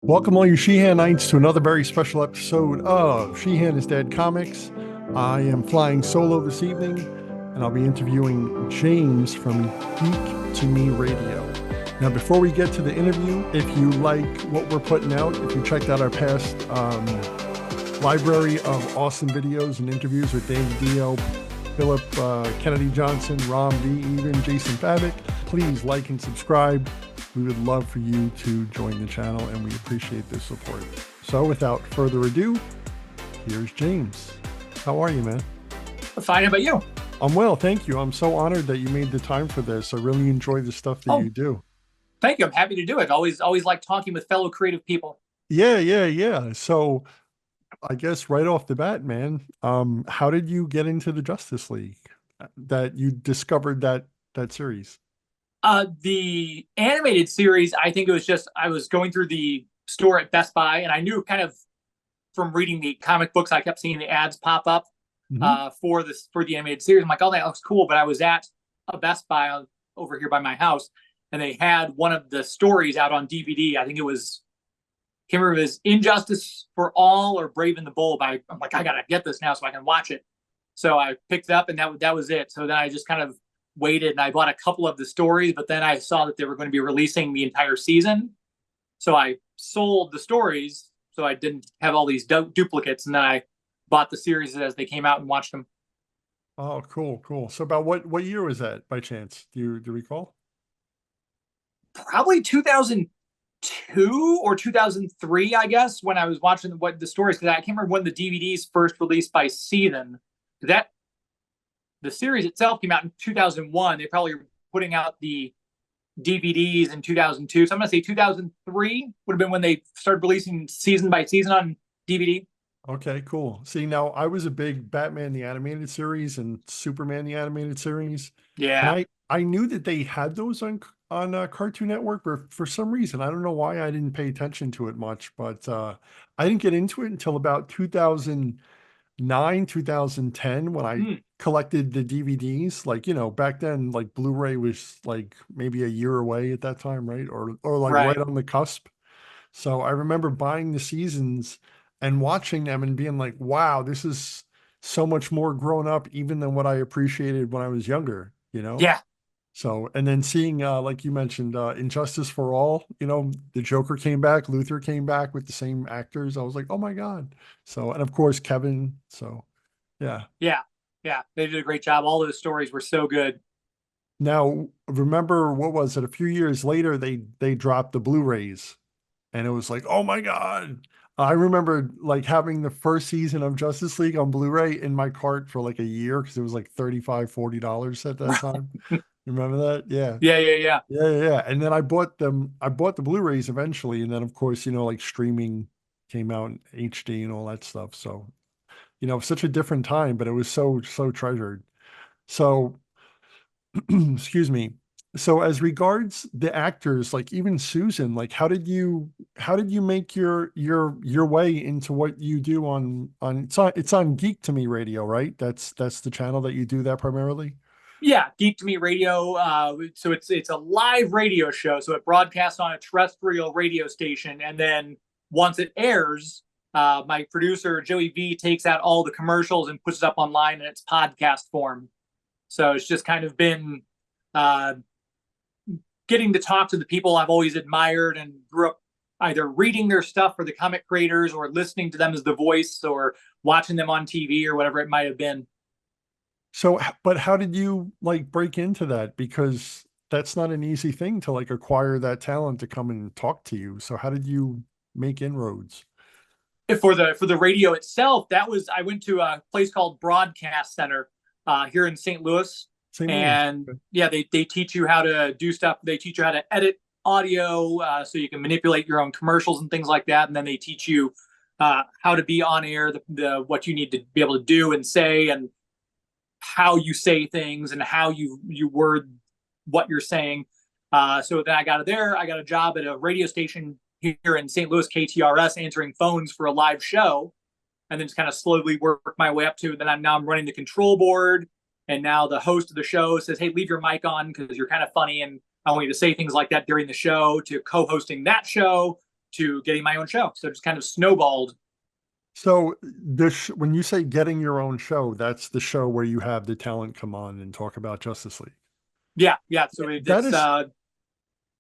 Welcome, all you Sheehanites, to another very special episode of Sheehan is Dead Comics. I am flying solo this evening, and I'll be interviewing James from Geek to Me Radio. Now, before we get to the interview, if you like what we're putting out, if you checked out our past library of awesome videos and interviews with Dave Dio, Philip Kennedy Johnson, Rom V, even Jason Favick, please like and subscribe. We would love for you to join the channel, and we appreciate the support. So without further ado, here's James. How are you, man? Fine. How about you? I'm well, thank you. I'm so honored that you made the time for this. I really enjoy the stuff that you do. Thank you. I'm happy to do it. Always like talking with fellow creative people. Yeah. So I guess right off the bat, man, how did you get into the Justice League? That you discovered that series? The animated series, I think it was just I was going through the store at Best Buy, and I knew kind of from reading the comic books, I kept seeing the ads pop up for the animated series. I'm like, oh, that looks cool. But I was at a Best Buy over here by my house, and they had one of the stories out on DVD. I think it was, can't remember if it was Injustice for All or Brave and the Bold. I'm like, I gotta get this now so I can watch it. So I picked it up, and that was it. So then I just kind of waited, and I bought a couple of the stories, but then I saw that they were going to be releasing the entire season. So I sold the stories so I didn't have all these duplicates, and then I bought the series as they came out and watched them. Oh, cool. So about what year was that by chance? Do you recall? Probably 2002 or 2003, I guess, when I was watching the stories, because I can't remember when the DVDs first released by season. That the series itself came out in 2001. They probably were putting out the DVDs in 2002. So I'm going to say 2003 would have been when they started releasing season by season on DVD. Okay, cool. See, now I was a big Batman the Animated Series and Superman the Animated Series. Yeah. And I knew that they had those on Cartoon Network, but for some reason, I don't know why I didn't pay attention to it much, but I didn't get into it until about 2009, 2010, when I collected the DVDs. Like, back then, like Blu-ray was like maybe a year away at that time, right? Or like right on the cusp. So I remember buying the seasons and watching them and being like, wow, this is so much more grown up even than what I appreciated when I was younger, Yeah. So, and then seeing, like you mentioned, Injustice for All, the Joker came back, Luther came back with the same actors. I was like, oh my God. So, and of course, Kevin. So, yeah. They did a great job. All those stories were so good. Now, remember, what was it? A few years later, they dropped the Blu-rays, and it was like, oh my God. I remember like having the first season of Justice League on Blu-ray in my cart for like a year because it was like $35-40 at that time. Remember that? Yeah. Yeah. And then I bought the Blu-rays eventually. And then of course, like streaming came out in HD and all that stuff. So, such a different time, but it was so treasured. So, excuse me. So as regards the actors, like even Susan, like how did you make your way into what you do on it's on Geek to Me Radio, right? That's the channel that you do that primarily? Yeah, Geek to Me Radio. So it's a live radio show. So it broadcasts on a terrestrial radio station, and then once it airs, my producer Joey V takes out all the commercials and puts it up online in its podcast form. So it's just kind of been getting to talk to the people I've always admired and grew up either reading their stuff for the comic creators or listening to them as the voice or watching them on TV or whatever it might have been. So, but how did you like break into that? Because that's not an easy thing to like acquire that talent to come and talk to you. So how did you make inroads? For the radio itself, I went to a place called Broadcast Center here in St. Louis. And yeah, they teach you how to do stuff. They teach you how to edit audio so you can manipulate your own commercials and things like that. And then they teach you how to be on air, the what you need to be able to do and say, and how you say things and how you word what you're saying. So then I got a job at a radio station here in St. Louis, KTRS, answering phones for a live show, and then just kind of slowly work my way up to. Then I'm running the control board. And now the host of the show says, hey, leave your mic on because you're kind of funny and I want you to say things like that during the show, to co-hosting that show, to getting my own show. So it just kind of snowballed. So this, when you say getting your own show, that's the show where you have the talent come on and talk about Justice League. Yeah, yeah. Yeah, So that is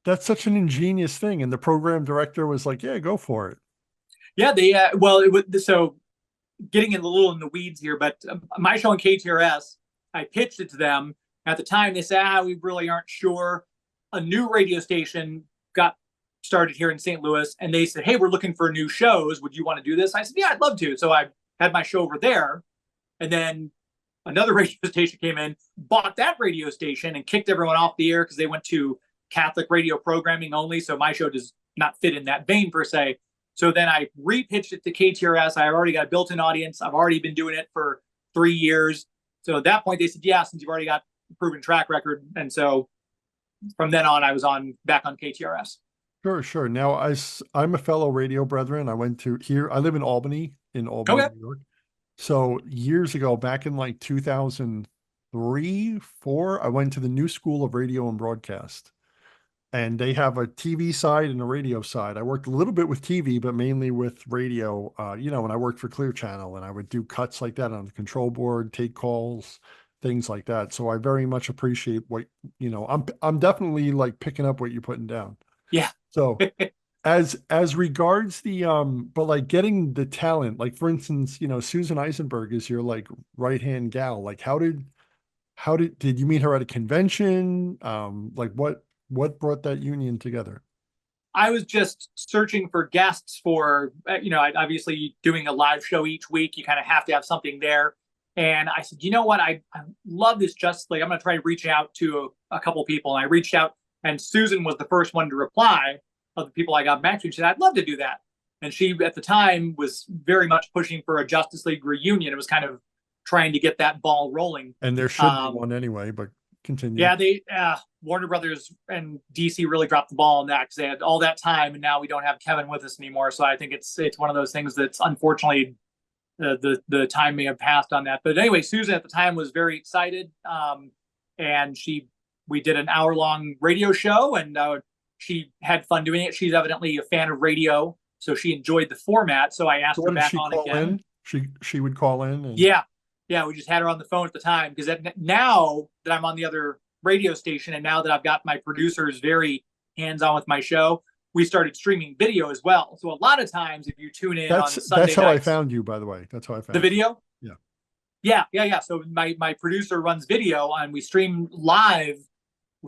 that's such an ingenious thing. And the program director was like, yeah, go for it. yeah, they well, it was so getting in a little in the weeds here, but my show on KTRS, I pitched it to them at the time. They said, we really aren't sure. A new radio station got started here in St. Louis, and they said, hey, we're looking for new shows. Would you want to do this? I said, yeah, I'd love to. So I had my show over there, and then another radio station came in, bought that radio station, and kicked everyone off the air because they went to Catholic radio programming only. So my show does not fit in that vein per se. So then I repitched it to KTRS. I already got a built-in audience. I've already been doing it for 3 years. So at that point, they said, yeah, since you've already got a proven track record. And so from then on, I was back on KTRS. Sure, sure. Now I'm a fellow radio brethren. I went to here. I live in Albany, Okay. New York. So years ago, back in like 2003, four, I went to the New School of Radio and Broadcast. And they have a TV side and a radio side. I worked a little bit with TV, but mainly with radio. When I worked for Clear Channel, and I would do cuts like that on the control board, take calls, things like that. So I very much appreciate what, I'm definitely like picking up what you're putting down. Yeah. So as regards the but like getting the talent, like for instance, Susan Eisenberg is your like right hand gal. Like how did you meet her at a convention? Like what brought that union together? I was just searching for guests for, obviously doing a live show each week. You kind of have to have something there. And I said, you know what? I love this Justice League. I'm going to try to reach out to a couple people. And I reached out, and Susan was the first one to reply of the people I got back to. She said, I'd love to do that. And she, at the time, was very much pushing for a Justice League reunion. It was kind of trying to get that ball rolling. And there should be one anyway, but continue. Yeah, they Warner Brothers and DC really dropped the ball on that because they had all that time, and now we don't have Kevin with us anymore. So I think it's one of those things that's unfortunately the time may have passed on that. But anyway, Susan at the time was very excited, and we did an hour-long radio show, and she had fun doing it. She's evidently a fan of radio, so she enjoyed the format. So I asked her back on again. She would call in. And... Yeah, we just had her on the phone at the time because now that I'm on the other radio station, and now that I've got my producers very hands-on with my show, we started streaming video as well. So a lot of times, if you tune in on Sunday that's how nights, I found you, by the way. That's how I found the video. Yeah. So my producer runs video, and we stream live.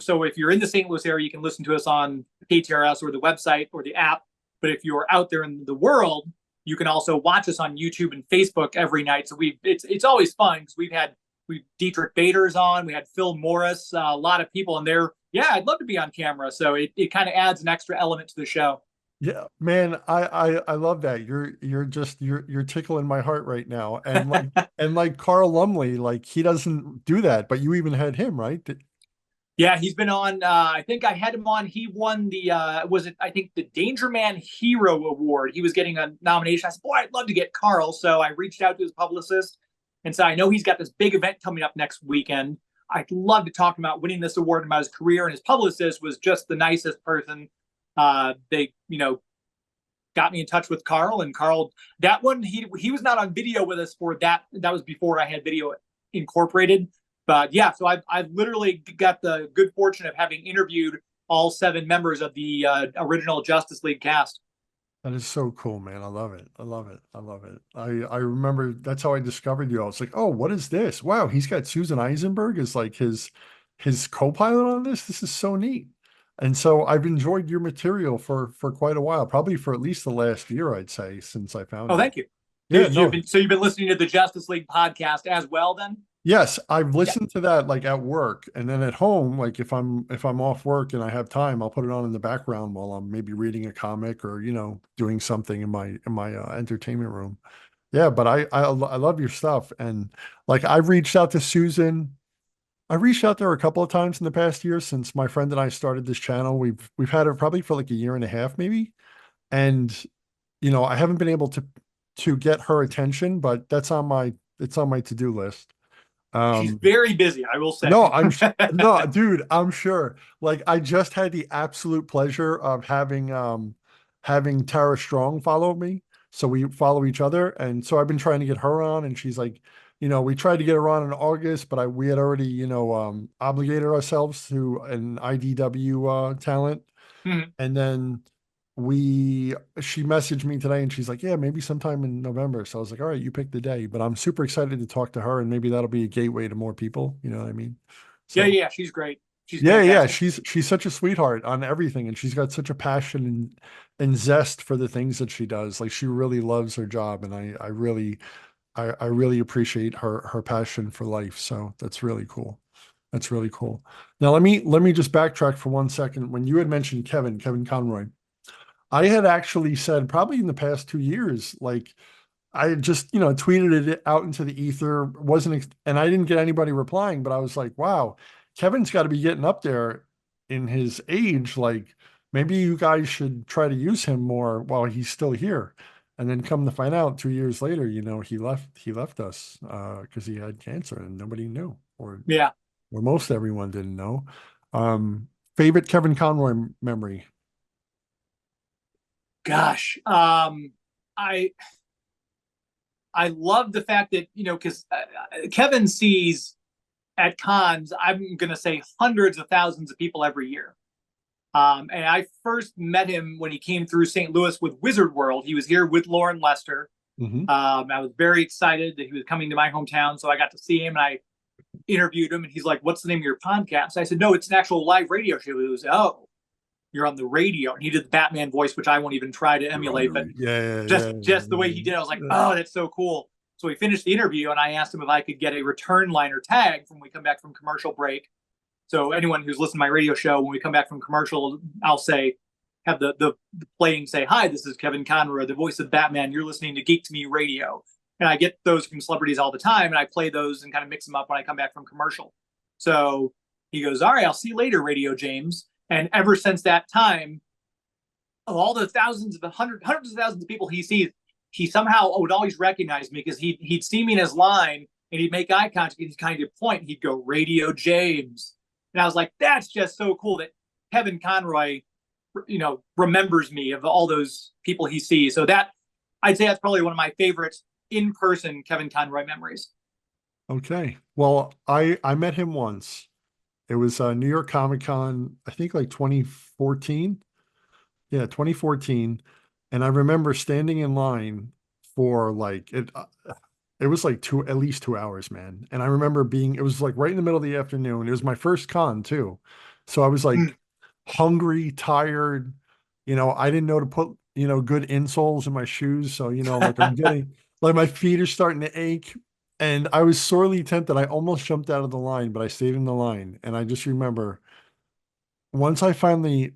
So if you're in the St. Louis area, you can listen to us on KTRS or the website or the app. But if you're out there in the world, you can also watch us on YouTube and Facebook every night. So it's always fun because we've Dietrich Bader's on, we had Phil Morris, a lot of people, and I'd love to be on camera. So it kind of adds an extra element to the show. Yeah, man, I love that. You're tickling my heart right now. And like and like Carl Lumley, like he doesn't do that, but you even had him, right? Yeah, he's been on. I think I had him on. He won the Danger Man Hero Award. He was getting a nomination. I said, boy, I'd love to get Carl. So I reached out to his publicist and said, I know he's got this big event coming up next weekend. I'd love to talk about winning this award and about his career. And his publicist was just the nicest person. They, got me in touch with Carl, and Carl, that one, he was not on video with us for that. That was before I had video incorporated. But yeah, so I've literally got the good fortune of having interviewed all 7 members of the original Justice League cast. That is so cool, man. I love it. I love it. I love it. I remember that's how I discovered you. I was like, oh, what is this? Wow, he's got Susan Eisenberg as like his co-pilot on this. This is so neat. And so I've enjoyed your material for quite a while, probably for at least the last year, I'd say, since I found it. Oh, thank you. Yeah, you've been listening to the Justice League podcast as well, then? Yes, I've listened to that like at work, and then at home, like if I'm off work and I have time, I'll put it on in the background while I'm maybe reading a comic or doing something in my entertainment room. Yeah, but I love your stuff, and like I've reached out to Susan. I reached out to her a couple of times in the past year since my friend and I started this channel. We've had her probably for like a year and a half maybe, and I haven't been able to get her attention, but it's on my to-do list. She's very busy, I will say. No, no, dude, I'm sure. Like I just had the absolute pleasure of having having Tara Strong follow me. So we follow each other. And so I've been trying to get her on, and she's like, we tried to get her on in August, but we had already, obligated ourselves to an IDW talent. Mhm. And then she messaged me today and she's like, yeah, maybe sometime in November. So I was like, all right, you pick the day, but I'm super excited to talk to her, and maybe that'll be a gateway to more people. You know what I mean? Yeah, So yeah, she's great. She's yeah, yeah, fantastic. she's such a sweetheart on everything, and she's got such a passion and zest for the things that she does. Like, she really loves her job, and I really appreciate her passion for life. So that's really cool. That's really cool. Now let me just backtrack for 1 second. When you had mentioned Kevin Conroy, I had actually said probably in the past 2 years, like, I just, tweeted it out into the ether, and I didn't get anybody replying, but I was like, wow, Kevin's got to be getting up there in his age. Like, maybe you guys should try to use him more while he's still here. And then come to find out 2 years later, he left us because he had cancer and nobody knew, Yeah. or most everyone didn't know. Um, Favorite Kevin Conroy memory. Gosh. I I love the fact that, because Kevin sees at cons, I'm going to say hundreds of thousands of people every year. And I first met him when he came through St. Louis with Wizard World. He was here with Lauren Lester. Hmm. I was very excited that he was coming to my hometown, so I got to see him and I interviewed him. And he's like, "What's the name of your podcast?" I said, "No, it's an actual live radio show." He was, "Oh, you're on the radio." And he did the Batman voice, which I won't even try to You're on emulate, but the yeah, just yeah, just the way he did, I was like, yeah. "Oh, that's so cool." So we finished the interview, and I asked him if I could get a return line or tag when we come back from commercial break. So anyone who's listened to my radio show, when we come back from commercial, I'll say, have the playing say, "Hi, this is Kevin Conroy, the voice of Batman. You're listening to Geek to Me Radio." And I get those from celebrities all the time, and I play those and kind of mix them up when I come back from commercial. So he goes, "All right, I'll see you later, Radio James." And ever since that time, of all the hundreds of thousands of people he sees, he somehow would always recognize me because he'd see me in his line and he'd make eye contact and he'd kind of point. He'd go, "Radio James," and I was like, "That's just so cool that Kevin Conroy, remembers me of all those people he sees." So that, I'd say that's probably one of my favorite in person Kevin Conroy memories. Okay. Well, I met him once. It was New York Comic Con, I think like 2014. Yeah, 2014. And I remember standing in line for like it was like at least 2 hours, man. And I remember it was like right in the middle of the afternoon. It was my first con too. So I was Mm. like hungry, tired. I didn't know to put, good insoles in my shoes. So, like I'm getting, like my feet are starting to ache. And I was sorely tempted. I almost jumped out of the line, but I stayed in the line. And I just remember once I finally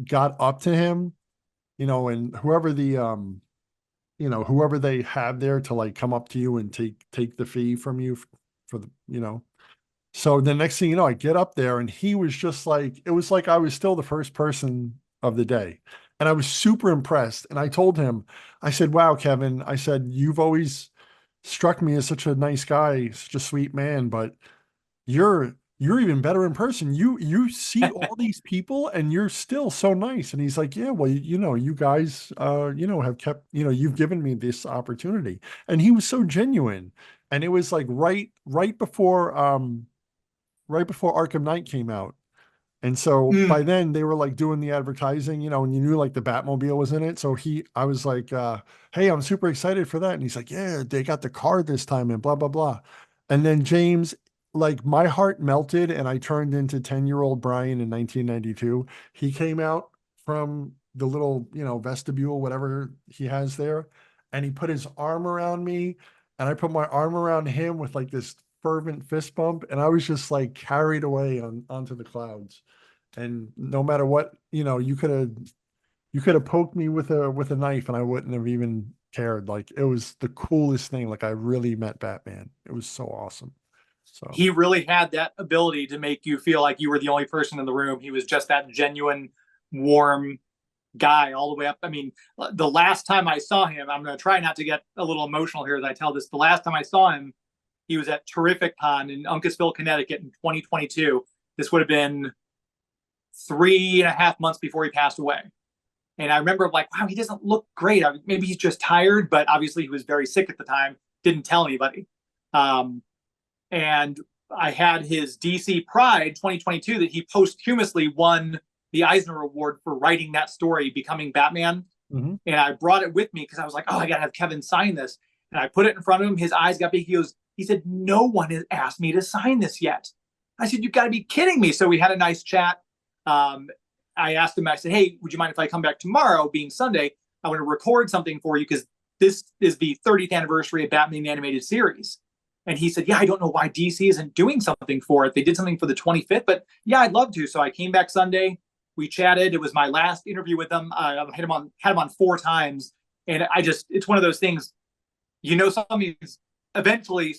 got up to him, and whoever they have there to like come up to you and take the fee from you for the. So the next thing you know, I get up there and he was just like, it was like I was still the first person of the day. And I was super impressed. And I told him, I said, wow, Kevin, I said, you've always struck me as such a nice guy, such a sweet man, but you're even better in person. You see all these people and you're still so nice. And he's like, yeah, well, you guys have kept, you've given me this opportunity. And he was so genuine. And it was like right before Arkham Knight came out. And so Mm. by then they were like doing the advertising, and you knew like the Batmobile was in it. So I was like, hey, I'm super excited for that. And he's like, yeah, they got the car this time and blah, blah, blah. And then James, like my heart melted and I turned into 10-year-old Brian in 1992. He came out from the little, vestibule, whatever he has there. And he put his arm around me and I put my arm around him with like this fervent fist bump. And I was just like carried away onto the clouds. And no matter what, you could have poked me with a knife and I wouldn't have even cared. Like it was the coolest thing. Like I really met Batman. It was so awesome. So He really had that ability to make you feel like you were the only person in the room. He was just that genuine, warm guy all the way up. I mean, the last time I saw him, I'm going to try not to get a little emotional here as I tell this. The last time I saw him, he was at Terrific Con in Uncasville, Connecticut in 2022. This would have been 3.5 months before he passed away. And I remember like, wow, he doesn't look great. Maybe he's just tired, but obviously he was very sick at the time. Didn't tell anybody. Um, and I had his DC Pride 2022 that he posthumously won the Eisner Award for writing that story, becoming Batman. Mm-hmm. And I brought it with me because I was like, oh, I gotta have Kevin sign this. And I put it in front of him. His eyes got big. He said, no one has asked me to sign this yet. I said, you've got to be kidding me. So we had a nice chat. I asked him, I said, hey, would you mind if I come back tomorrow, being Sunday? I want to record something for you because this is the 30th anniversary of Batman the Animated Series. And he said, yeah, I don't know why DC isn't doing something for it. They did something for the 25th, but yeah, I'd love to. So I came back Sunday. We chatted. It was my last interview with him. I had him on 4 times. And it's one of those things, something eventually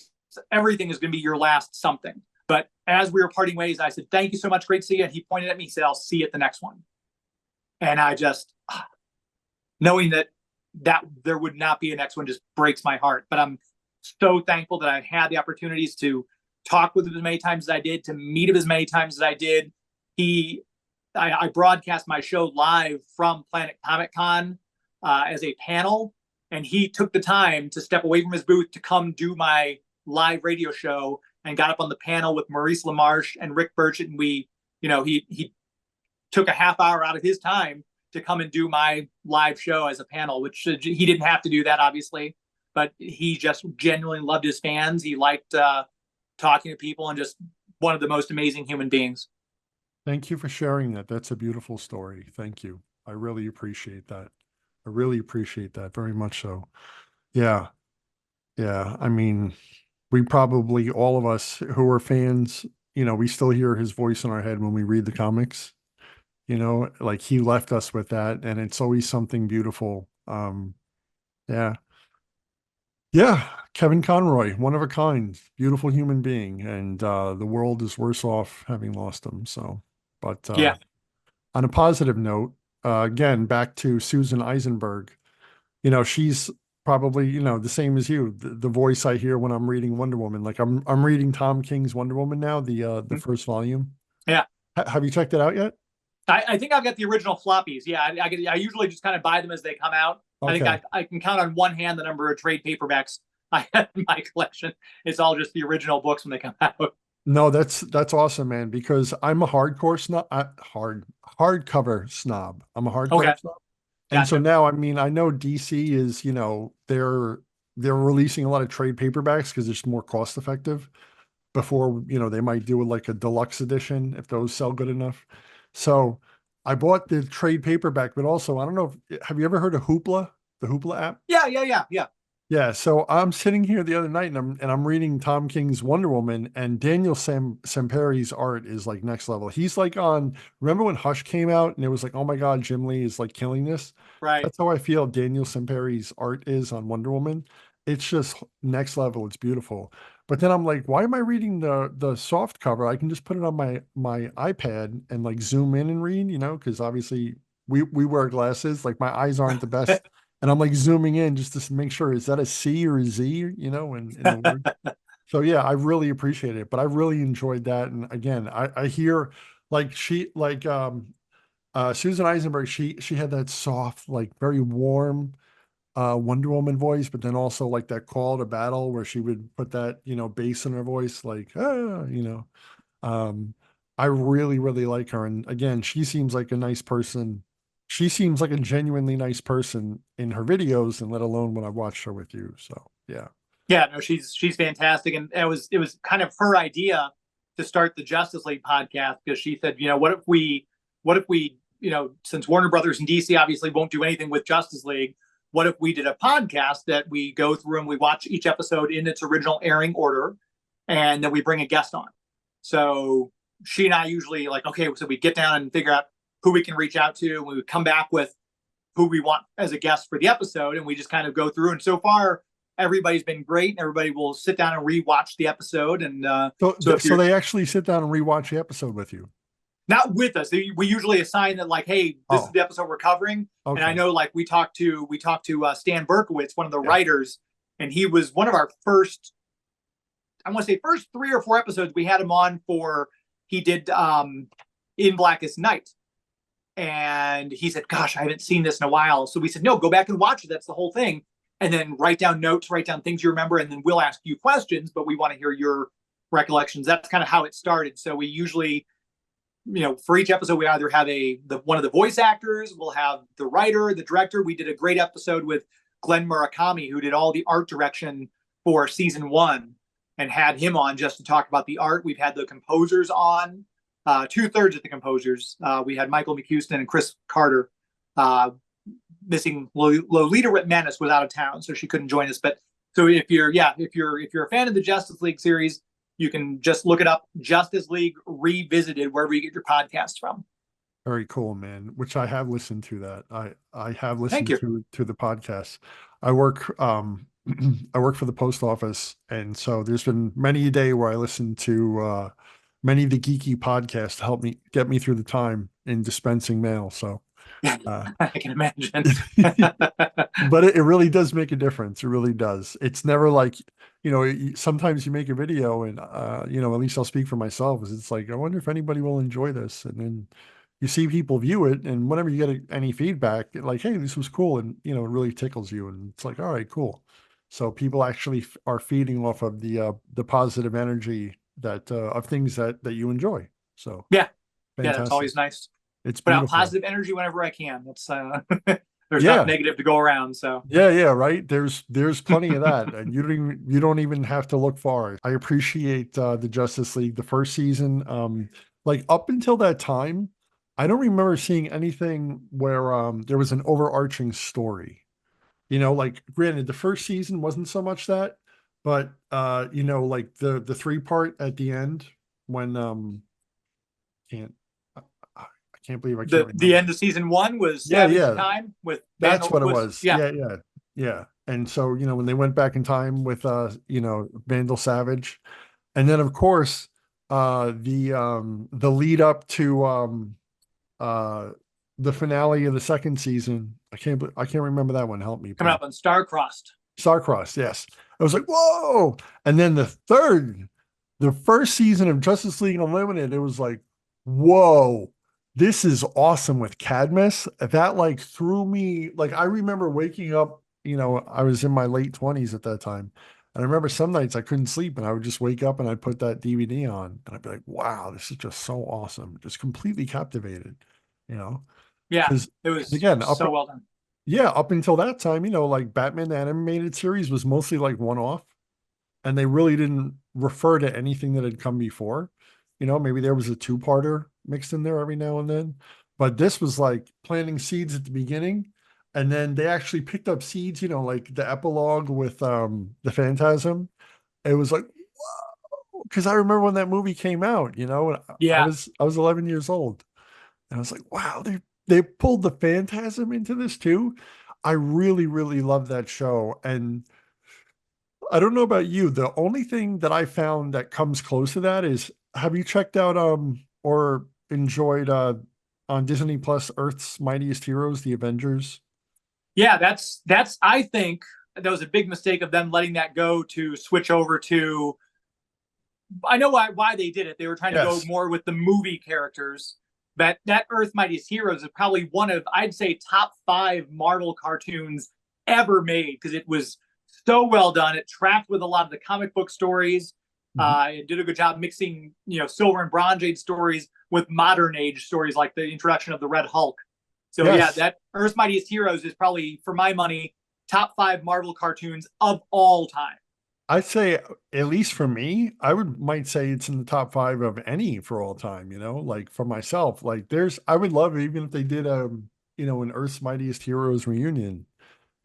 everything is going to be your last something. But as we were parting ways, I said, thank you so much. Great to see you. And he pointed at me, he said, I'll see you at the next one. And I just, knowing that there would not be a next one just breaks my heart. But I'm so thankful that I had the opportunities to talk with him as many times as I did, to meet him as many times as I did. I broadcast my show live from Planet Comic Con as a panel, and he took the time to step away from his booth to come do my live radio show and got up on the panel with Maurice LaMarche and Rick Burchett. And he took a half hour out of his time to come and do my live show as a panel, which he didn't have to do that, obviously, but he just genuinely loved his fans. He liked talking to people and just one of the most amazing human beings. Thank you for sharing that. That's a beautiful story. Thank you. I really appreciate that. I really appreciate that very much so. Yeah. Yeah. I mean, we probably, all of us who are fans, we still hear his voice in our head when we read the comics, like he left us with that, and it's always something beautiful. Yeah. Yeah. Kevin Conroy, one of a kind, beautiful human being. And the world is worse off having lost him. So, but Yeah. on a positive note, again, back to Susan Eisenberg, she's probably, the same as you, the voice I hear when I'm reading Wonder Woman. Like I'm reading Tom King's Wonder Woman now, the first volume. Yeah. Have you checked it out yet? I think I've got the original floppies. Yeah. I usually just kind of buy them as they come out. Okay. I think I can count on one hand the number of trade paperbacks I have in my collection. It's all just the original books when they come out. No, that's awesome, man, because I'm a hardcore snob, hardcover snob. I'm a hardcover Okay. snob. And so Gotcha. now, I mean, I know DC is, they're releasing a lot of trade paperbacks because it's more cost effective. Before, they might do like a deluxe edition if those sell good enough. So I bought the trade paperback, but also, I don't know have you ever heard of Hoopla, the Hoopla app? Yeah. Yeah, so I'm sitting here the other night and I'm reading Tom King's Wonder Woman, and Daniel Samperi's art is like next level. He's like remember when Hush came out and it was like, oh my God, Jim Lee is like killing this? Right. That's how I feel Daniel Samperi's art is on Wonder Woman. It's just next level. It's beautiful. But then I'm like, why am I reading the soft cover? I can just put it on my iPad and like zoom in and read, because obviously we wear glasses. Like my eyes aren't the best. And I'm like zooming in just to make sure, is that a C or a Z, in the word. So yeah, I really appreciate it, but I really enjoyed that. And again, I hear like Susan Eisenberg, she had that soft, like very warm Wonder Woman voice, but then also like that call to battle where she would put that, bass in her voice, like, um, I really, really like her. And again, she seems like a nice person. She seems like a genuinely nice person in her videos, and let alone when I watched her with you. So yeah. Yeah, no, she's fantastic. And it was kind of her idea to start the Justice League podcast, because she said, what if we, since Warner Brothers and DC obviously won't do anything with Justice League, what if we did a podcast that we go through and we watch each episode in its original airing order, and then we bring a guest on. So she and I usually so we get down and figure out who we can reach out to. We would come back with who we want as a guest for the episode, and we just kind of go through. And so far, everybody's been great. And everybody will sit down and rewatch the episode. And so they actually sit down and rewatch the episode with you. Not with us. We usually assign that, like, hey, this is the episode we're covering. Okay. And I know, like, we talked to Stan Berkowitz, one of the writers, and he was one of our first 3 or 4 episodes we had him on for. He did In Blackest Night, And he said, gosh, I haven't seen this in a while. So we said, no, go back and watch it. That's the whole thing. And then write down notes, write down things you remember, and then we'll ask you questions, but we want to hear your recollections. That's kind of how it started. So we usually, for each episode, we either have one of the voice actors, we'll have the writer, the director. We did a great episode with Glenn Murakami, who did all the art direction for season 1, and had him on just to talk about the art. We've had the composers on, 2/3 of the composers. We had Michael McHuston and Chris Carter. Missing Lolita Ritmanis was out of town, so she couldn't join us. But so if you're a fan of the Justice League series, you can just look it up, Justice League Revisited, wherever you get your podcast from. Very cool, man. Which I have listened to that. I have Thank listened you. to the podcast. I work I work for the post office, and so there's been many a day where I listen to many of the geeky podcasts to help me get me through the time in dispensing mail. So I can imagine. but it really does make a difference. It really does. It's never like, sometimes you make a video and, at least I'll speak for myself, is it's like, I wonder if anybody will enjoy this. And then you see people view it, and whenever you get any feedback, like, hey, this was cool. And, it really tickles you. And it's like, all right, cool. So people actually are feeding off of the positive energy of things that you enjoy. So yeah, that's fantastic. always nice. It's Put out beautiful. positive energy whenever I can. That's there's Yeah. enough negative to go around. So Yeah, right. There's plenty of that, and you don't even have to look far. I appreciate the Justice League, the first season. Like up until that time, I don't remember seeing anything where there was an overarching story. Like granted, the first season wasn't so much that, but like the 3-part at the end when can't I can't believe I can't the remember. end of season 1 was Yeah, Savage yeah. Time with That's what it was was. Yeah, yeah, yeah. And so, when they went back in time with Vandal Savage, and then of course, the lead up to uh the finale of the second season. I can't remember that one. Help me, coming please. up on Starcrossed. Starcross, yes. I was like, whoa. And then the first season of Justice League Unlimited, it was like, whoa, this is awesome with Cadmus. That like threw me, like I remember waking up, I was in my late 20s at that time. And I remember some nights I couldn't sleep and I would just wake up and I'd put that DVD on and I'd be like, wow, this is just so awesome. Just completely captivated, you know? Yeah, Because it was again, so well done. yeah, up until that time, like Batman the animated series was mostly like one-off, and they really didn't refer to anything that had come before. Maybe there was a two-parter mixed in there every now and then, but this was like planting seeds at the beginning, and then they actually picked up seeds, like the epilogue with the Phantasm. It was like, whoa, because I remember when that movie came out, and Yeah, I was 11 years old. And I was like, wow, they pulled the Phantasm into this too. I really, really love that show. And I don't know about you. The only thing that I found that comes close to that is, have you checked out or enjoyed on Disney Plus Earth's Mightiest Heroes, the Avengers? yeah. That's I think that was a big mistake of them letting that go to switch over to. I know why they did it. They were trying to go Yes. more with the movie characters. But that Earth Mightiest Heroes is probably one of, I'd say, top 5 Marvel cartoons ever made, because it was so well done. It tracked with a lot of the comic book stories. Mhm. It did a good job mixing, Silver and Bronze Age stories with modern age stories, like the introduction of the Red Hulk. So yeah, Yes. that Earth Mightiest Heroes is probably, for my money, top 5 Marvel cartoons of all time. I'd say, at least for me, might say it's in the top 5 of any for all time, like for myself. Like I would love it even if they did an Earth's Mightiest Heroes reunion.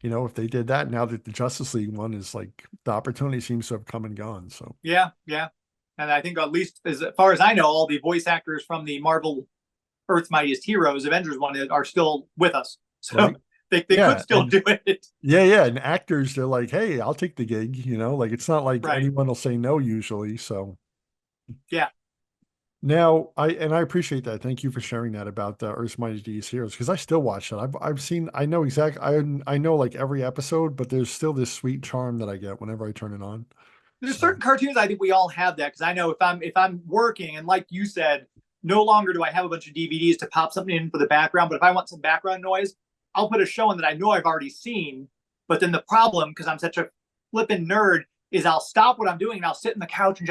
If they did that, now that the Justice League one is like, the opportunity seems to have come and gone. So Yeah, yeah. And I think, at least as far as I know, all the voice actors from the Marvel Earth's Mightiest Heroes Avengers one are still with us. So right. they could Yeah. still do it. Yeah. And actors, they're like, hey, I'll take the gig, like it's not like Right. anyone will say no usually. So Yeah. now I appreciate that. Thank you for sharing that about the Earth's Mightiest Heroes, because I still watch that. I've seen, I know I know like every episode, but there's still this sweet charm that I get whenever I turn it on. There's So certain cartoons I think we all have that, because I know if I'm working, and like you said, no longer do I have a bunch of DVDs to pop something in for the background. But if I want some background noise, I'll put a show in that I know I've already seen. But then the problem, because I'm such a flippin' nerd, is I'll stop what I'm doing and I'll sit in the couch and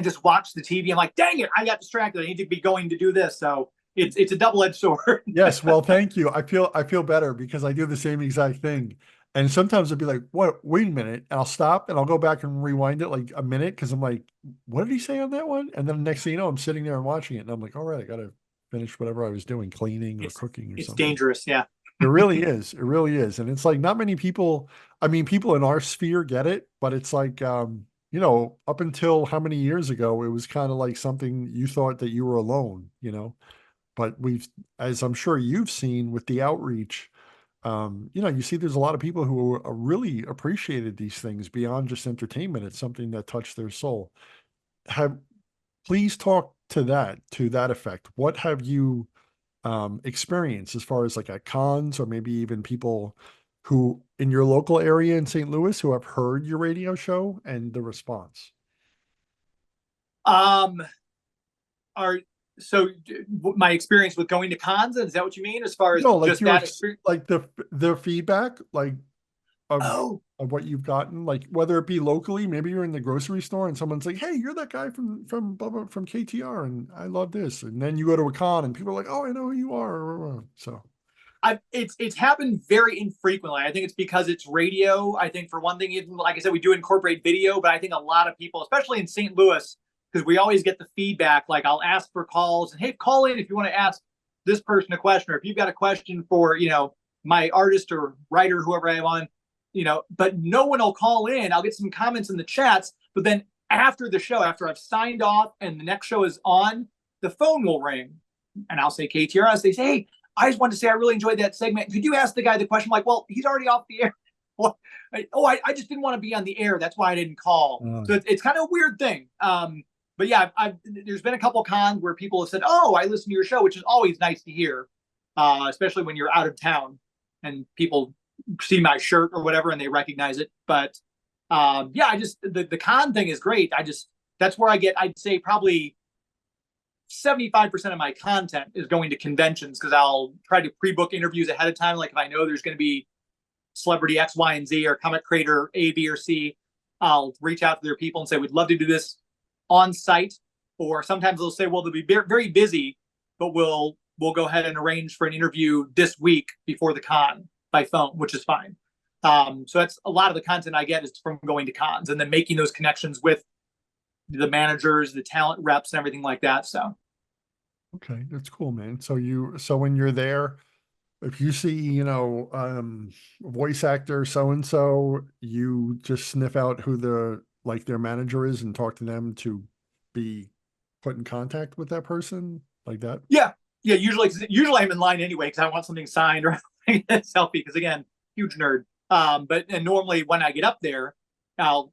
just watch the TV. I'm like, dang it, I got distracted. I need to be going to do this. So it's a double-edged sword. Yes, well, thank you. I feel better because I do the same exact thing. And sometimes I'll be like, what, wait a minute, and I'll stop and I'll go back and rewind it like a minute because I'm like, what did he say on that one? And then the next thing you know, I'm sitting there and watching it, and I'm like, all right, I gotta finish whatever I was doing, cleaning or it's cooking or it's something. dangerous. Yeah. It really is. It really is. And it's like not many people, I mean, people in our sphere get it, but it's like up until how many years ago, it was kind of like something you thought that you were alone. But as I'm sure you've seen with the outreach, you see there's a lot of people who are really appreciated these things beyond just entertainment. It's something that touched their soul. Have Please talk to that effect. What have you experienced as far as like at cons or maybe even people who in your local area in St. Louis who have heard your radio show and the response? Um. Are so my experience with going to cons, is that what you mean? As far as No, like just your that experience? like the feedback like of Oh, of what you've gotten, like whether it be locally, maybe you're in the grocery store and someone's like, "Hey, you're that guy from blah, blah, from KTR, and I love this." And then you go to a con and people are like, "Oh, I know who you are." So, it's happened very infrequently. I think it's because it's radio. I think for one thing, even like I said, we do incorporate video, but I think a lot of people, especially in St. Louis, because we always get the feedback. Like I'll ask for calls and hey, call in if you want to ask this person a question, or if you've got a question for my artist or writer, whoever I am on, But no one will call in. I'll get some comments in the chats, but then after the show, after I've signed off and the next show is on, the phone will ring, and I'll say KTRS. They say, hey, I just wanted to say I really enjoyed that segment. Could you ask the guy the question? I'm like, well, he's already off the air. I just didn't want to be on the air. That's why I didn't call. uh, So it's kind of a weird thing. But yeah, there's been a couple of cons where people have said, oh, I listen to your show, which is always nice to hear, especially when you're out of town and people see my shirt or whatever and they recognize it. But yeah, the con thing is great. That's where I get, I'd say probably 75% of my content is going to conventions because I'll try to pre-book interviews ahead of time. Like if I know there's going to be celebrity X, Y, and Z or comic creator A, B, or C, I'll reach out to their people and say, we'd love to do this on site. Or sometimes they'll say, well, they'll be very busy, but we'll go ahead and arrange for an interview this week before the con by phone, which is fine. So that's a lot of the content I get is from going to cons and then making those connections with the managers, the talent reps, and everything like that. So okay, that's cool, man. So when you're there, if you see, voice actor so and so, you just sniff out who their manager is and talk to them to be put in contact with that person like that. yeah, yeah. Usually I'm in line anyway because I want something signed or a selfie. Because again, huge nerd. But and normally when I get up there, I'll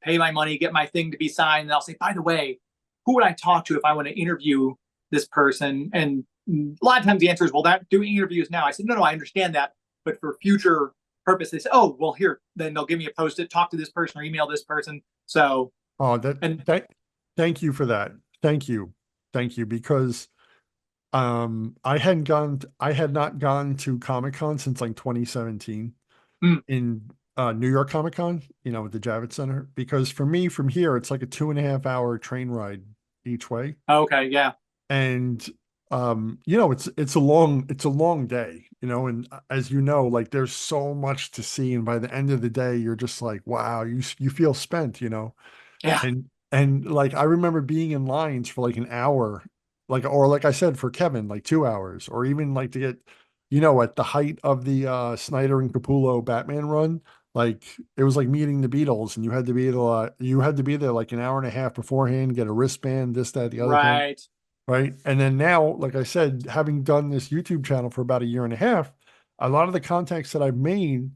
pay my money, get my thing to be signed, and I'll say, by the way, who would I talk to if I want to interview this person? And a lot of times the answer is, well, that doing interviews now. I said, no, I understand that, but for future purpose, they say, oh, well, here, then they'll give me a post-it, talk to this person or email this person. So, Oh, and thank you for that. Thank you. Thank you. Because I had not gone to Comic-Con since like 2017 mm, in New York Comic-Con, at the Javits Center. Because for me, from here, it's like a 2.5 hour train ride each way. okay, yeah, And it's a long day, and as you know, like there's so much to see. And by the end of the day, you're just like, wow, you feel spent. yeah, And like I remember being in lines for like an hour, or like I said, for Kevin, like 2 hours, or even like to get, at the height of the Snyder and Capullo Batman run, like it was like meeting the Beatles, and you had to be there like an hour and a half beforehand, get a wristband, this, that, the other thing. right. Right. And then now, like I said, having done this YouTube channel for about a year and a half, a lot of the contacts that I've made,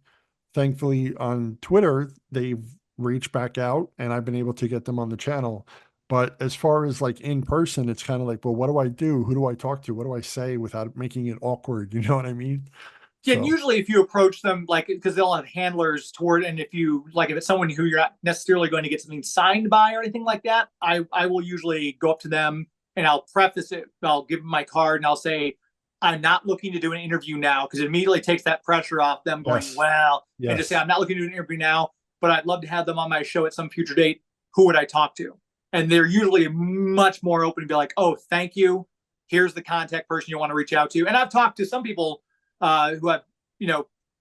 thankfully on Twitter, they've reached back out and I've been able to get them on the channel. But as far as like in person, it's kind of like, well, what do I do? Who do I talk to? What do I say without making it awkward? You know what I mean? Yeah, and So, usually if you approach them, like, because they'll have handlers toward, and if it's someone who you're not necessarily going to get something signed by or anything like that, I will usually go up to them, and I'll preface it. I'll give them my card and I'll say, I'm not looking to do an interview now, because it immediately takes that pressure off them going, Yes. well, and just say, Yes. I'm not looking to do an interview now, but I'd love to have them on my show at some future date. Who would I talk to? And they're usually much more open to be like, oh, thank you. Here's the contact person you want to reach out to. And I've talked to some people who have,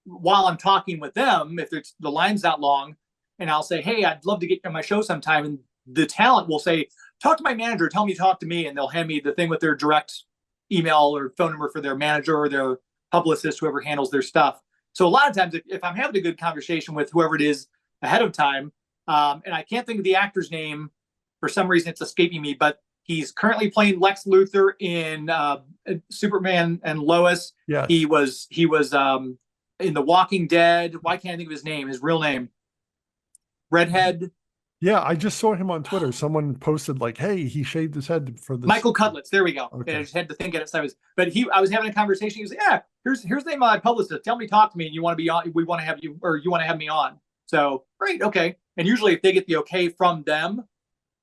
while I'm talking with them, if it's the line's not long, and I'll say, hey, I'd love to get you on my show sometime. And the talent will say, talk to my manager, tell me to talk to me. And they'll hand me the thing with their direct email or phone number for their manager or their publicist, whoever handles their stuff. So a lot of times, if I'm having a good conversation with whoever it is ahead of time, and I can't think of the actor's name, for some reason it's escaping me, but he's currently playing Lex Luthor in Superman and Lois. Yes. He was in The Walking Dead. Why can't I think of his name? His real name. Redhead. Yeah, I just saw him on Twitter. Someone posted like, "Hey, he shaved his head for this." Michael Cutlets. There we go. Okay. I just had to think of it. So I was having a conversation. He was like, yeah, here's the name of my publicist. Tell me, talk to me. And you want to be on? We want to have you, or you want to have me on? So great, okay. And usually, if they get the okay from them,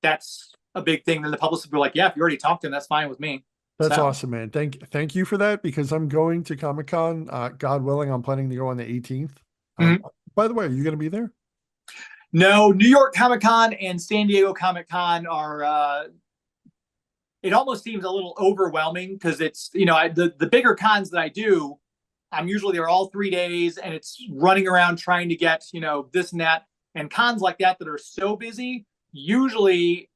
that's a big thing. Then the publicist will be like, yeah, if you already talked to him, that's fine with me. That's So awesome, man. Thank you for that, because I'm going to Comic-Con. God willing, I'm planning to go on the 18th. Mhm. By the way, are you going to be there? No, New York Comic Con and San Diego Comic Con are. It almost seems a little overwhelming, because it's the bigger cons that I do, I'm usually there all 3 days, and it's running around trying to get this and that, and cons like that are so busy. Usually,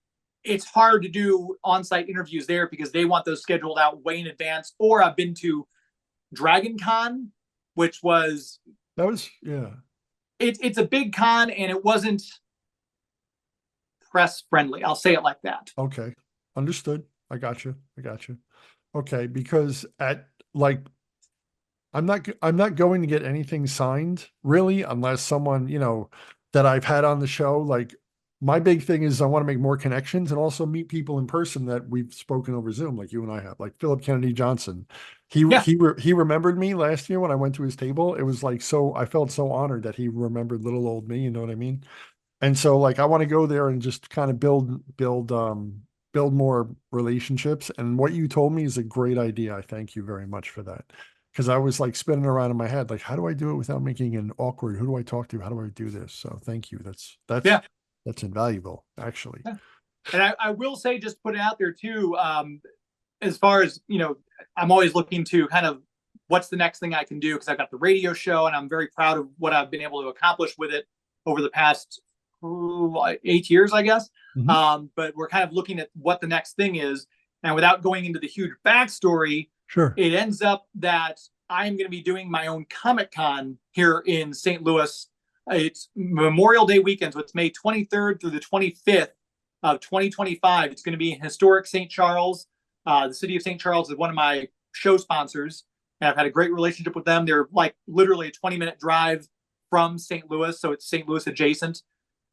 it's hard to do on-site interviews there because they want those scheduled out way in advance. Or I've been to Dragon Con, which was Yeah. It's a big con, and it wasn't press friendly. I'll say it like that. Okay. Understood. I got you. Okay, because I'm not going to get anything signed really, unless someone, that I've had on the show. Like, my big thing is I want to make more connections and also meet people in person that we've spoken over Zoom, like you and I have, like Philip Kennedy Johnson. Yeah. He remembered me last year when I went to his table. It was like, I felt so honored that he remembered little old me, you know what I mean? And so like I want to go there and just kind of build more relationships. And what you told me is a great idea. I thank you very much for that. Because I was like spinning around in my head, like, how do I do it without making an awkward? Who do I talk to? How do I do this? So thank you. Yeah. That's invaluable, actually. Yeah. And I will say, just put it out there too, as far as, I'm always looking to kind of what's the next thing I can do, because I've got the radio show and I'm very proud of what I've been able to accomplish with it over the past 8 years, I guess. Mhm. But we're kind of looking at what the next thing is. And without going into the huge backstory, Sure. it ends up that I'm going to be doing my own Comic Con here in St. Louis. It's Memorial Day weekend, so it's May 23rd through the 25th of 2025. It's going to be in historic St. Charles. The city of St. Charles is one of my show sponsors, and I've had a great relationship with them. They're like literally a 20-minute drive from St. Louis, so it's St. Louis adjacent.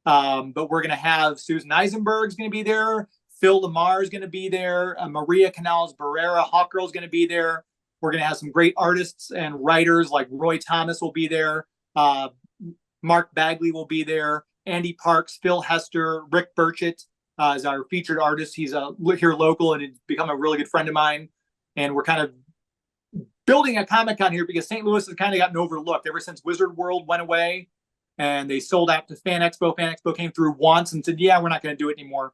But we're going to have Susan Eisenberg's going to be there. Phil Lamar is going to be there. Maria Canals Barrera, Hawkgirl, is going to be there. We're going to have some great artists and writers like Roy Thomas will be there. Mark Bagley will be there. Andy Parks, Phil Hester, Rick Burchett is our featured artist. He's here local, and he's become a really good friend of mine. And we're kind of building a Comic-Con here because St. Louis has kind of gotten overlooked ever since Wizard World went away and they sold out to Fan Expo. Fan Expo came through once and said, yeah, we're not going to do it anymore.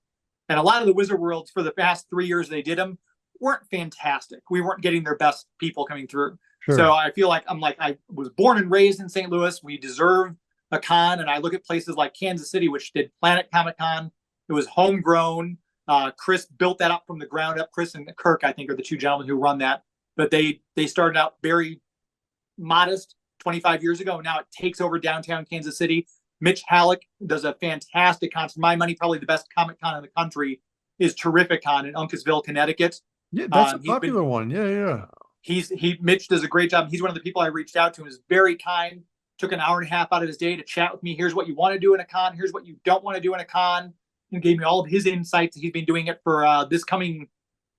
And a lot of the Wizard Worlds for the past 3 years they did them weren't fantastic. We weren't getting their best people coming through. Sure. So I feel like I was born and raised in St. Louis. We deserve a con. And I look at places like Kansas City, which did Planet Comic Con. It was homegrown. Chris built that up from the ground up. Chris and Kirk, I think, are the two gentlemen who run that. But they started out very modest 25 years ago. Now it takes over downtown Kansas City. Mitch Halleck does a fantastic con. For my money, probably the best Comic Con in the country is Terrificon in Uncasville, Connecticut. Yeah, that's a popular one. Yeah. Mitch does a great job. He's one of the people I reached out to and is very kind. Took an hour and a half out of his day to chat with me. Here's what you want to do in a con. Here's what you don't want to do in a con. And gave me all of his insights. He's been doing it for this coming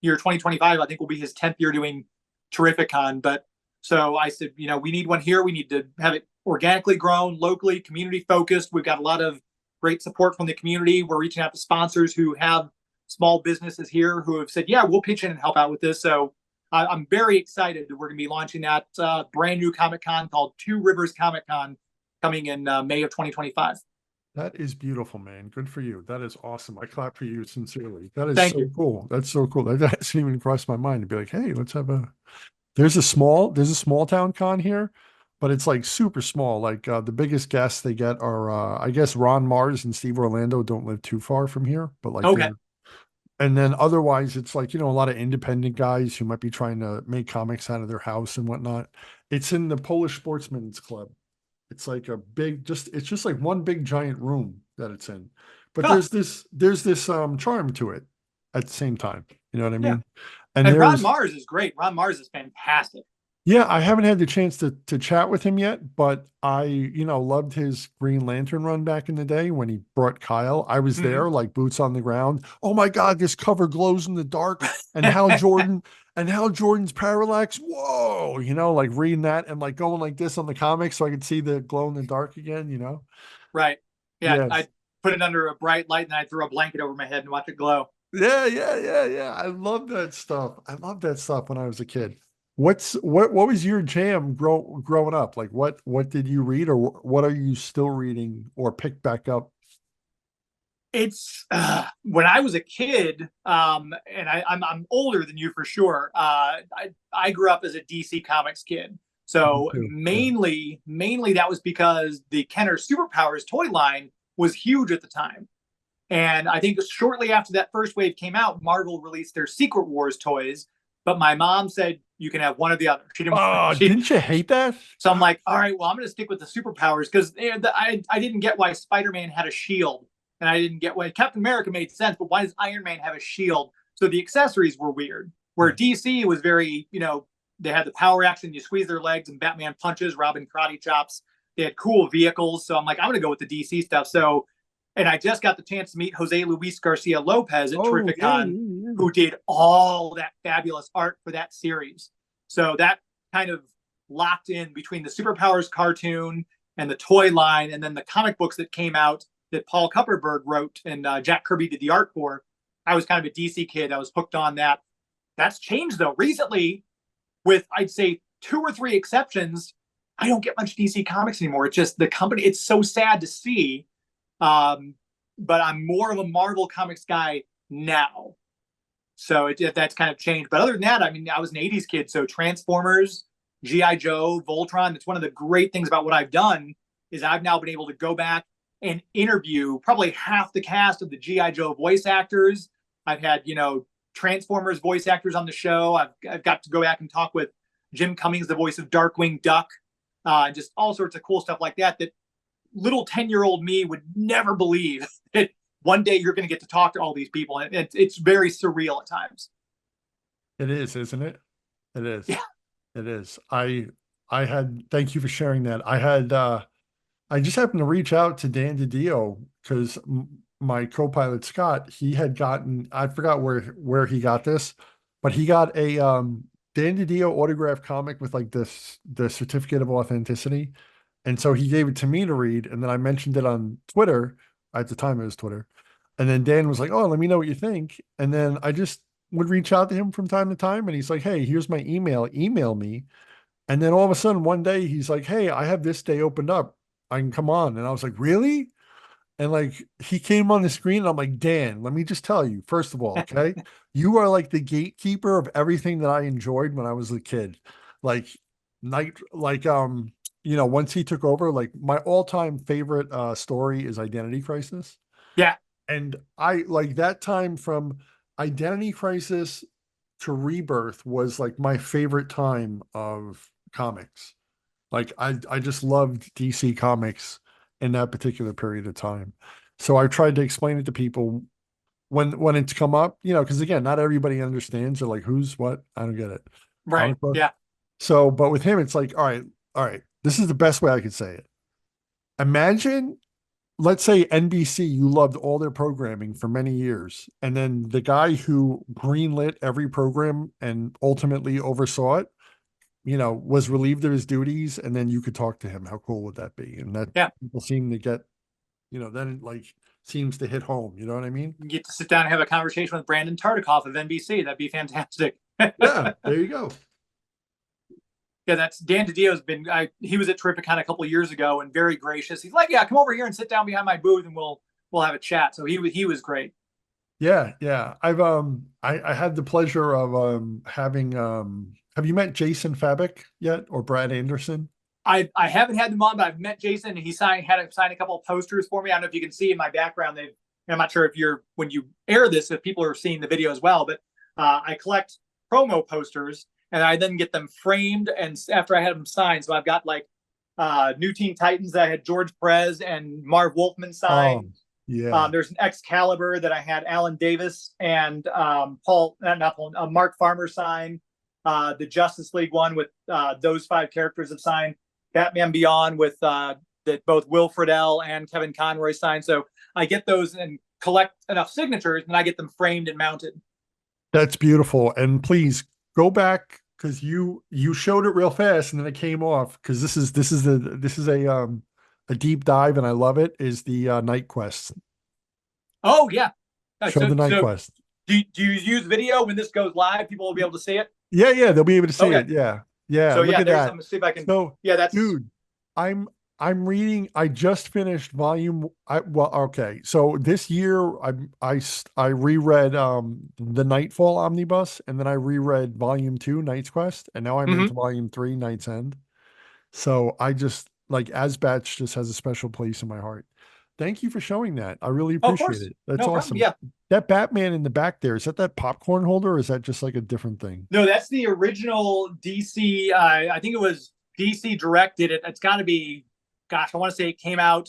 year, 2025. I think will be his 10th year doing Terrificon. But so I said, we need one here. We need to have it organically grown, locally, community focused. We've got a lot of great support from the community. We're reaching out to sponsors who have small businesses here who have said, yeah, we'll pitch in and help out with this. So I'm very excited that we're going to be launching that brand new Comic Con called Two Rivers Comic Con coming in May of 2025. That is beautiful, man. Good for you. That is awesome. I clap for you sincerely. That is Thank so you. cool. That's so cool. That hasn't even crossed my mind to be like, hey, let's have a there's a small town con here, but it's like super small. Like the biggest guests they get are I guess Ron Mars and Steve Orlando don't live too far from here, but like Okay. they're and then otherwise it's like, a lot of independent guys who might be trying to make comics out of their house and whatnot. It's in the Polish Sportsman's Club. It's like a big, it's just like one big giant room that it's in. But Huh. there's this charm to it at the same time. You know what I Yeah. mean? And And Ron there's Mars is great. Ron Mars is fantastic. yeah, I haven't had the chance to chat with him yet, but I, loved his Green Lantern run back in the day when he brought Kyle. I was Mm-hmm. there, like boots on the ground. Oh my God, this cover glows in the dark. And Hal Jordan's parallax. Whoa, like reading that and like going like this on the comic so I could see the glow in the dark again. Right. Yeah. Yes. I put it under a bright light and I throw a blanket over my head and watch it glow. Yeah. I love that stuff. I love that stuff when I was a kid. What was your jam growing up? Like what did you read or what are you still reading or pick back up? It's when I was a kid, and I'm older than you for sure. I grew up as a DC Comics kid, Me so too. Yeah. mainly that was because the Kenner Superpowers toy line was huge at the time. And I think shortly after that first wave came out, Marvel released their Secret Wars toys. But my mom said you can have one or the other. She didn't. Oh, She. didn't you hate that? So I'm like, all right, well, I'm going to stick with the superpowers because I didn't get why Spider-Man had a shield, and I didn't get why Captain America made sense, but why does Iron Man have a shield? So the accessories were weird. Where Yeah. DC was very, they had the power action, you squeeze their legs, and Batman punches, Robin karate chops. They had cool vehicles, so I'm like, I'm going to go with the DC stuff. So and I just got the chance to meet Jose Luis Garcia Lopez at Oh, Terrificon, yeah. who did all that fabulous art for that series. So that kind of locked in between the Superpowers cartoon and the toy line, and then the comic books that came out that Paul Kupperberg wrote and Jack Kirby did the art for. I was kind of a DC kid. I was hooked on that. That's changed though. Recently, with I'd say two or three exceptions, I don't get much DC comics anymore. It's just the company. It's so sad to see. But I'm more of a Marvel comics guy now. So that's kind of changed. But other than that, I mean, I was an 80s kid. So Transformers, G.I. Joe, Voltron. It's one of the great things about what I've done is I've now been able to go back and interview probably half the cast of the G.I. Joe voice actors. I've had, Transformers voice actors on the show. I've got to go back and talk with Jim Cummings, the voice of Darkwing Duck, just all sorts of cool stuff like that little 10-year-old me would never believe that one day you're going to get to talk to all these people. And it's very surreal at times. It is, isn't it? It is. Yeah. It is. Thank you for sharing that. I just happened to reach out to Dan DiDio because my co-pilot Scott, he had gotten, I forgot where he got this, but he got a Dan DiDio autographed comic with like the certificate of authenticity. And so he gave it to me to read, and then I mentioned it on Twitter. At the time it was Twitter. And then Dan was like, "Oh, let me know what you think." And then I just would reach out to him from time to time, and he's like, "Hey, here's my email. Email me." And then all of a sudden one day he's like, "Hey, I have this day opened up. I can come on." And I was like, "Really?" And like he came on the screen, and I'm like, "Dan, let me just tell you, first of all, okay, you are like the gatekeeper of everything that I enjoyed when I was a kid. Like once he took over, like my all-time favorite story is Identity Crisis. Yeah. And I like that time from Identity Crisis to Rebirth was like my favorite time of comics. Like I just loved DC Comics in that particular period of time. So I tried to explain it to people when it's come up, because again, not everybody understands. They're like, who's what? I don't get it. Right. Comic book. Yeah. So, but with him, it's like, all right. This is the best way I could say it. Imagine, let's say NBC, you loved all their programming for many years, and then the guy who greenlit every program and ultimately oversaw it, was relieved of his duties, and then you could talk to him. How cool would that be? And that Yeah. people seem to get, then like seems to hit home. You know what I mean? You get to sit down and have a conversation with Brandon Tartikoff of NBC. That'd be fantastic. Yeah, there you go. Yeah, that's Dan DiDio's been. He was at Terrificon a couple of years ago and very gracious. He's like, "Yeah, come over here and sit down behind my booth, and we'll have a chat." So he was great. Yeah, yeah. I had the pleasure of having have you met Jason Fabic yet or Brad Anderson? I haven't had them on, but I've met Jason, and he had signed a couple of posters for me. I don't know if you can see in my background. I'm not sure if you're when you air this if people are seeing the video as well, but I collect promo posters and I then get them framed. And after I had them signed, so I've got like New Teen Titans that I had George Perez and Marv Wolfman Oh, sign. yeah. There's an Excalibur that I had Alan Davis and Mark Farmer sign. The Justice League one with those 5 characters have signed. Batman Beyond with that both Will Friedle and Kevin Conroy signed. So I get those and collect enough signatures, and I get them framed and mounted. That's beautiful. And please go back because you showed it real fast and then it came off because this is a deep dive and I love it is the Night Quest. Oh yeah. Show the Night So Quest. do you use video when this goes live? People will be able to see it. Yeah, yeah, they'll be able to see Okay. it. Yeah. Yeah, So look yeah, at there's that. something to see if I can. So, Yeah, that's dude, I'm I'm reading. I just finished volume. Well, okay. So this year, I reread the Nightfall omnibus, and then I reread volume 2, Night's Quest, and now I'm mhm. into volume 3, Night's End. So I just like Asbatch just has a special place in my heart. Thank you for showing that. I really Oh, of appreciate course, it. That's no problem. awesome. Yeah, That Batman in the back there, is that popcorn holder or is that just like a different thing? no, that's the original DC. I think it was DC directed it. It's got to be, gosh, I want to say it came out.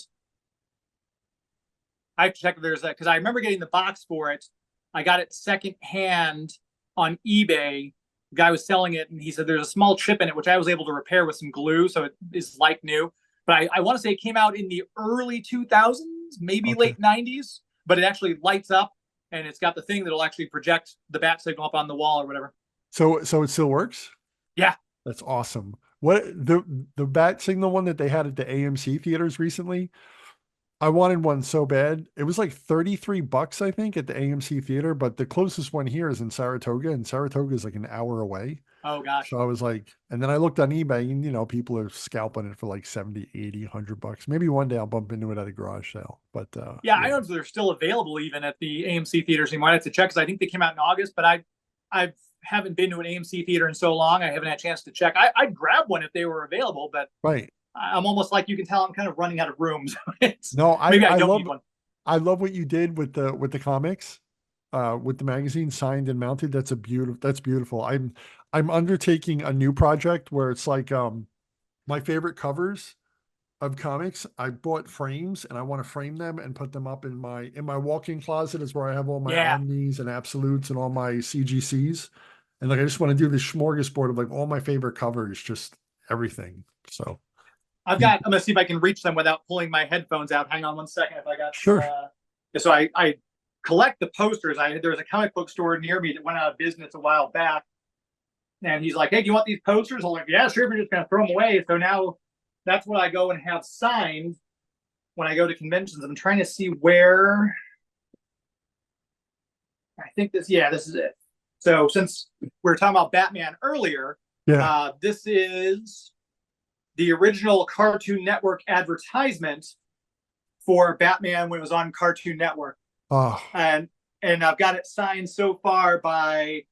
I have to check if there's that because I remember getting the box for it. I got it secondhand on eBay. The guy was selling it, and he said there's a small chip in it, which I was able to repair with some glue, so it is like new. But I want to say it came out in the early 2000s, maybe Okay. late 90s. But it actually lights up, and it's got the thing that'll actually project the bat signal up on the wall or whatever. So it still works? Yeah. That's awesome. What the bat signal one that they had at the AMC theaters recently? I wanted one so bad. It was like 33 bucks, I think, at the AMC theater, but the closest one here is in Saratoga, and Saratoga is like an hour away. Oh gosh. So I was like, and then I looked on eBay and people are scalping it for like 70, 80, 100 bucks. Maybe one day I'll bump into it at a garage sale. But Yeah, I yeah. don't know if they're still available even at the AMC theaters. You might have to check because I think they came out in August, but I haven't been to an AMC theater in so long. I haven't had a chance to check. I'd grab one if they were available, but Right. I'm almost like you can tell I'm kind of running out of rooms. No, Maybe I I don't love need one. I love what you did with the comics, with the magazine signed and mounted. That's beautiful. I'm undertaking a new project where it's like my favorite covers of comics. I bought frames and I want to frame them and put them up in my walk-in closet is where I have all my Yeah. Omnis and Absolutes and all my CGCs. And like I just want to do this smorgasbord of like all my favorite covers, just everything. So I'm gonna see if I can reach them without pulling my headphones out. Hang on one second. If I got sure. so I collect the posters. There was a comic book store near me that went out of business a while back, and he's like, "Hey, do you want these posters?" I'm like, "Yeah, sure." We're just gonna throw them away. So now that's what I go and have signed when I go to conventions. I'm trying to see where. I think this is it. So since we were talking about Batman earlier, Yeah. this is the original Cartoon Network advertisement for Batman when it was on Cartoon Network. Oh, And I've got it signed so far by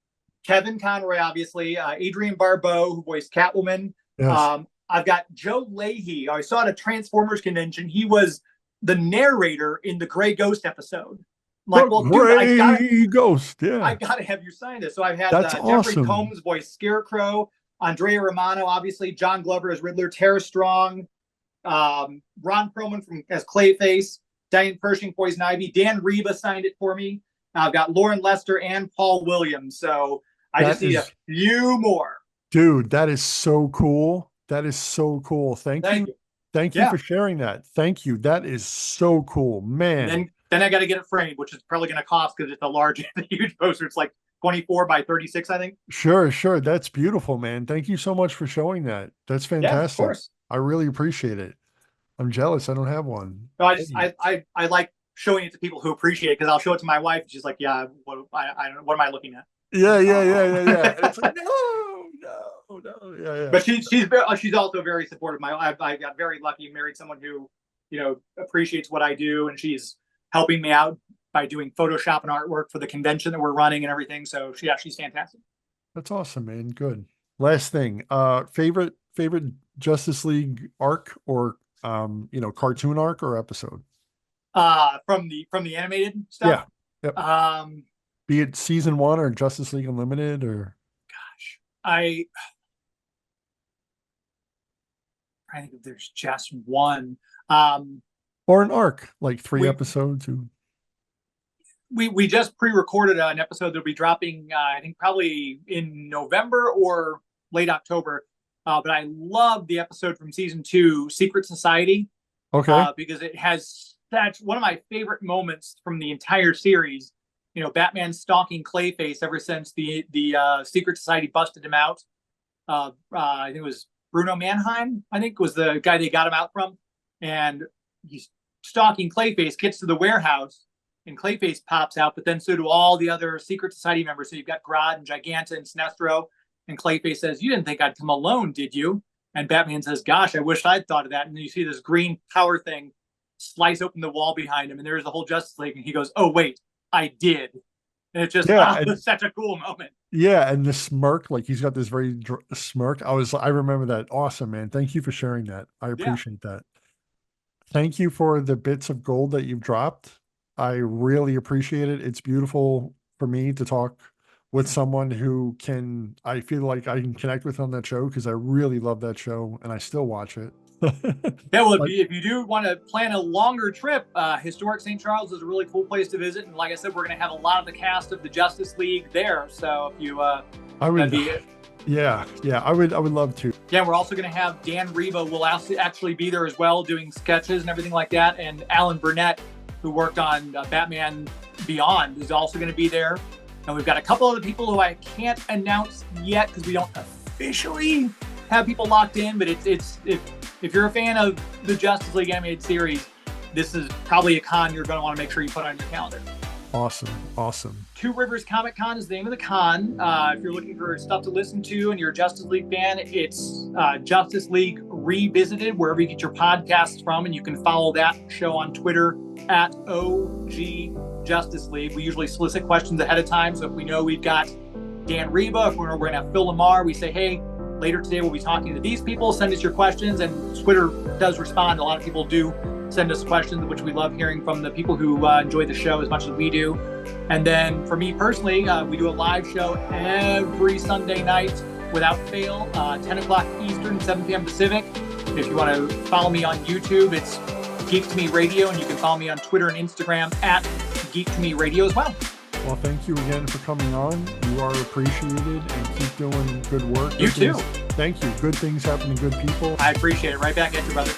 Kevin Conroy, obviously, Adrian Barbeau, who voiced Catwoman. yes. I've got Joe Leahy. I saw at a Transformers convention. He was the narrator in the Gray Ghost episode. I'm like, well, dude, Gray Ghost. I Yeah. gotta have you sign this. So I've had That's Jeffrey awesome. Combs voice Scarecrow, Andrea Romano, obviously, John Glover as Riddler, Tara Strong, Ron Perlman as Clayface, Diane Pershing, Poison Ivy, Dan Reba signed it for me. I've got Lauren Lester and Paul Williams. So I That just need a is, few more. dude, that is so cool. That is so cool. Thank Thank you. you. Thank you Yeah. for sharing that. Thank you. That is so cool, And man. then I got to get it framed, which is probably going to cost because it's a large, huge poster. It's like 24 by 36, I think. Sure, sure. That's beautiful, man. Thank you so much for showing that. That's Yeah, of fantastic. course. I really appreciate it. I'm jealous. I don't have one. No, Thank you. I like showing it to people who appreciate it, because I'll show it to my wife and she's like, yeah, I don't know, what am I looking at? Yeah. It's like, no. Yeah. But she's also very supportive. I got very lucky, married someone who, appreciates what I do, and she's helping me out by doing Photoshop and artwork for the convention that we're running and everything. So she's fantastic. That's awesome, man. Good. Last thing, favorite Justice League arc, or cartoon arc or episode? From the animated stuff. Yeah. Yep. Be it season 1 or Justice League Unlimited, or I think if there's just one, or an arc, like 3 episodes. We just pre-recorded an episode that'll be dropping, I think probably in November or late October. But I love the episode from season 2, Secret Society. Okay. Because it has one of my favorite moments from the entire series. Batman stalking Clayface ever since the Secret Society busted him out. I think it was Bruno Mannheim, I think was the guy they got him out from. And he's stalking Clayface, gets to the warehouse, and Clayface pops out, but then so do all the other Secret Society members. So you've got Grodd and Giganta and Sinestro, and Clayface says, "You didn't think I'd come alone, did you?" And Batman says, "Gosh, I wish I'd thought of that." And then you see this green power thing slice open the wall behind him, and there's the whole Justice League, and he goes, "Oh, wait, I did." And it's just it's such a cool moment. Yeah, and the smirk, like he's got this very smirk. I remember that. Awesome, man. Thank you for sharing that. I appreciate that. Thank you for the bits of gold that you've dropped. I really appreciate it. It's beautiful for me to talk with someone who I feel like I can connect with on that show, because I really love that show and I still watch it. Yeah, well, if you do want to plan a longer trip, historic St. Charles is a really cool place to visit. And like I said, we're going to have a lot of the cast of the Justice League there. So if you, I would love to. Yeah, we're also going to have Dan Riva will actually be there as well, doing sketches and everything like that. And Alan Burnett, who worked on Batman Beyond, is also going to be there. And we've got a couple other people who I can't announce yet because we don't officially have people locked in. But if you're a fan of the Justice League animated series, this is probably a con you're going to want to make sure you put on your calendar. Awesome. Two Rivers Comic Con is the name of the con. If you're looking for stuff to listen to and you're a Justice League fan, it's Justice League Revisited, wherever you get your podcasts from. And you can follow that show on Twitter at OG Justice League. We usually solicit questions ahead of time. So if we know we've got Dan Riva, if we're going to have Phil Lamar, we say, hey, later today we'll be talking to these people. Send us your questions. And Twitter does respond. A lot of people do send us questions, which we love hearing from the people who enjoy the show as much as we do. And then for me personally, we do a live show every Sunday night without fail, 10 o'clock Eastern, 7 p.m. Pacific. If you want to follow me on YouTube, it's Geek to Me Radio, and you can follow me on Twitter and Instagram at Geek to Me Radio as well. Well, thank you again for coming on. You are appreciated, and keep doing good work. You too. Thank you. Good things happen to good people. I appreciate it. Right back at you, brother.